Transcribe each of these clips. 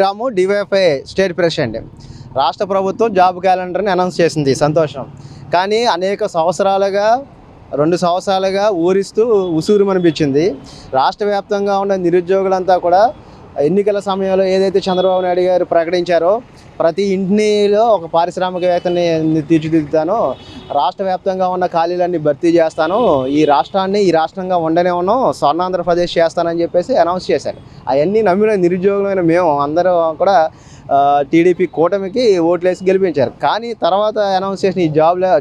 రాము DYFI state president. రాష్ట్ర ప్రభుత్వం job క్యాలెండర్ని announce చేసింది, సంతోషం. కానీ అనేక సంవత్సరాలుగా 2 సంవత్సరాలుగా ఊరిస్తూ ఉసూరుమనిపించింది. రాష్ట్ర వ్యాప్తంగా ఉన్న నిరుద్యోగులంతా కూడా ఎన్నికల సమయంలో ఏదైతే చంద్రబాబు నాయుడు గారు ప్రకటించారో ప్రతి ఇంటిలో ఒక పారిశ్రామికవేత్తని తీర్చిదిద్దుతానో, రాష్ట్ర వ్యాప్తంగా ఉన్న ఖాళీలన్నీ భర్తీ చేస్తాను, ఈ రాష్ట్రంగా ఉండనే ఉన్నాం, స్వర్ణాంధ్రప్రదేశ్ చేస్తానని చెప్పేసి అనౌన్స్ చేశారు. అవన్నీ నమ్మిన నిరుద్యోగులైన మేము అందరూ కూడా టీడీపీ కూటమికి ఓట్లేసి గెలిపించారు. కానీ తర్వాత అనౌన్స్ చేసిన ఈ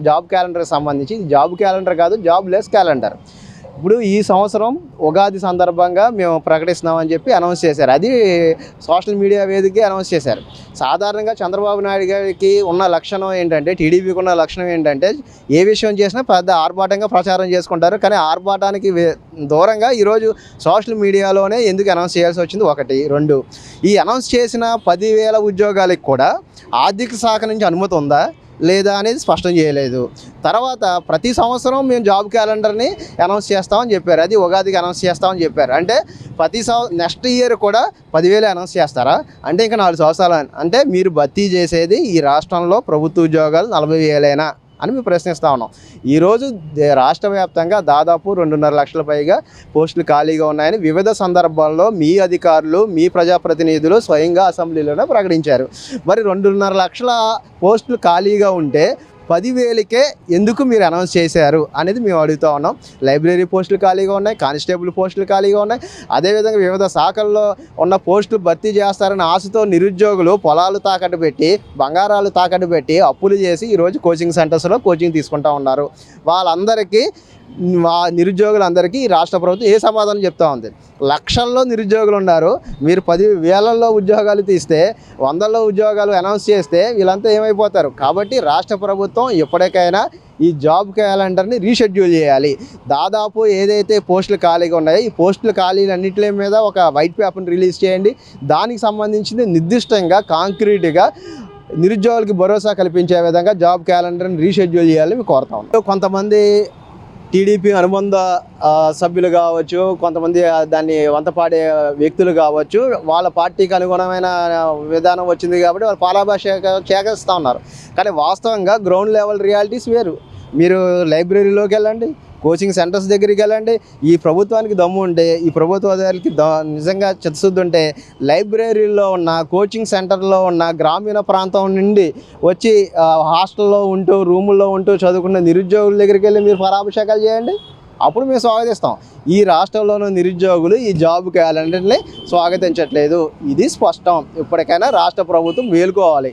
జాబ్ క్యాలెండర్కి సంబంధించి జాబ్ క్యాలెండర్ కాదు, జాబ్ లెస్ క్యాలెండర్. ఇప్పుడు ఈ సంవత్సరం ఉగాది సందర్భంగా మేము ప్రకటిస్తున్నామని చెప్పి అనౌన్స్ చేశారు. అది సోషల్ మీడియా వేదికగా అనౌన్స్ చేశారు. సాధారణంగా చంద్రబాబు నాయుడు గారికి ఉన్న లక్షణం ఏంటంటే, టీడీపీకి ఉన్న లక్షణం ఏంటంటే, ఏ విషయం చేసినా పెద్ద ఆర్భాటంగా ప్రచారం చేసుకుంటారు. కానీ ఆర్భాటానికి దూరంగా ఈరోజు సోషల్ మీడియాలోనే ఎందుకు అనౌన్స్ చేయాల్సి వచ్చింది? 1, 2 ఈ అనౌన్స్ చేసిన 10,000 ఉద్యోగాలకు కూడా ఆర్థిక శాఖ నుంచి అనుమతి ఉందా లేదా అనేది స్పష్టం చేయలేదు. తర్వాత ప్రతి సంవత్సరం మేము జాబ్ క్యాలెండర్ని అనౌన్స్ చేస్తామని చెప్పారు. అది ఉగాదికి అనౌన్స్ చేస్తామని చెప్పారు. అంటే నెక్స్ట్ ఇయర్ కూడా 10,000 అనౌన్స్ చేస్తారా? అంటే ఇంకా 4 సంవత్సరాలు. అంటే మీరు భర్తీ చేసేది ఈ రాష్ట్రంలో ప్రభుత్వ ఉద్యోగాలు 40,000 అని మేము ప్రశ్నిస్తూ ఉన్నాం. ఈరోజు రాష్ట్ర వ్యాప్తంగా దాదాపు 2.5 లక్షల పైగా పోస్టులు ఖాళీగా ఉన్నాయని వివిధ సందర్భాల్లో మీ అధికారులు, మీ ప్రజాప్రతినిధులు స్వయంగా అసెంబ్లీలోనే ప్రకటించారు. మరి 2.5 లక్షల పోస్టులు ఖాళీగా ఉంటే 10,000కే ఎందుకు మీరు అనౌన్స్ చేశారు అనేది మేము అడుగుతూ ఉన్నాం. లైబ్రరీ పోస్టులు ఖాళీగా ఉన్నాయి, కానిస్టేబుల్ పోస్టులు ఖాళీగా ఉన్నాయి. అదేవిధంగా వివిధ శాఖల్లో ఉన్న పోస్టులు భర్తీ చేస్తారని ఆశతో నిరుద్యోగులు పొలాలు తాకట్టు పెట్టి, బంగారాలు తాకట్టు పెట్టి, అప్పులు చేసి ఈరోజు కోచింగ్ సెంటర్స్లో కోచింగ్ తీసుకుంటూ ఉన్నారు. వాళ్ళందరికీ, నిరుద్యోగులందరికీ రాష్ట్ర ప్రభుత్వం ఏ సమాధానం చెప్తా ఉంది? లక్షల్లో నిరుద్యోగులు ఉన్నారు, మీరు 10,000లో ఉద్యోగాలు తీస్తే, 100లో ఉద్యోగాలు అనౌన్స్ చేస్తే వీళ్ళంతా ఏమైపోతారు? కాబట్టి రాష్ట్ర ప్రభుత్వం ఎప్పటికైనా ఈ జాబ్ క్యాలెండర్ని రీషెడ్యూల్ చేయాలి. దాదాపు ఏదైతే పోస్టులు ఖాళీగా ఉన్నాయో ఈ పోస్టుల ఖాళీలన్నింటి మీద ఒక వైట్ పేపర్ని రిలీజ్ చేయండి. దానికి సంబంధించింది నిర్దిష్టంగా, కాంక్రీట్గా నిరుద్యోగులకి భరోసా కల్పించే విధంగా జాబ్ క్యాలెండర్ని రీషెడ్యూల్ చేయాలని మేము కోరుతాం. కొంతమంది టీడీపీ అనుబంధ సభ్యులు కావచ్చు, కొంతమంది దాన్ని వంతపాడే వ్యక్తులు కావచ్చు, వాళ్ళ పార్టీకి అనుగుణమైన విధానం వచ్చింది కాబట్టి వాళ్ళు చేకరిస్తూ ఉన్నారు. కానీ వాస్తవంగా గ్రౌండ్ లెవెల్ రియాలిటీస్ వేరు. మీరు లైబ్రరీలోకి వెళ్ళండి, కోచింగ్ సెంటర్స్ దగ్గరికి వెళ్ళండి. ఈ ప్రభుత్వానికి దమ్ము ఉంటే, ఈ ప్రభుత్వానికి నిజంగా చిత్తశుద్ధి ఉంటే, లైబ్రరీలో ఉన్న, కోచింగ్ సెంటర్లో ఉన్న, గ్రామీణ ప్రాంతం నుండి వచ్చి హాస్టల్లో ఉంటూ, రూముల్లో ఉంటూ చదువుకున్న నిరుద్యోగుల దగ్గరికి వెళ్ళి మీరు పరాభిషేకాలు చేయండి. అప్పుడు మేము స్వాగతిస్తాం. ఈ రాష్ట్రంలోని నిరుద్యోగులు ఈ జాబ్ క్యాలెండర్ని స్వాగతించట్లేదు. ఇది స్పష్టం. ఇప్పటికైనా రాష్ట్ర ప్రభుత్వం మేలుకోవాలి.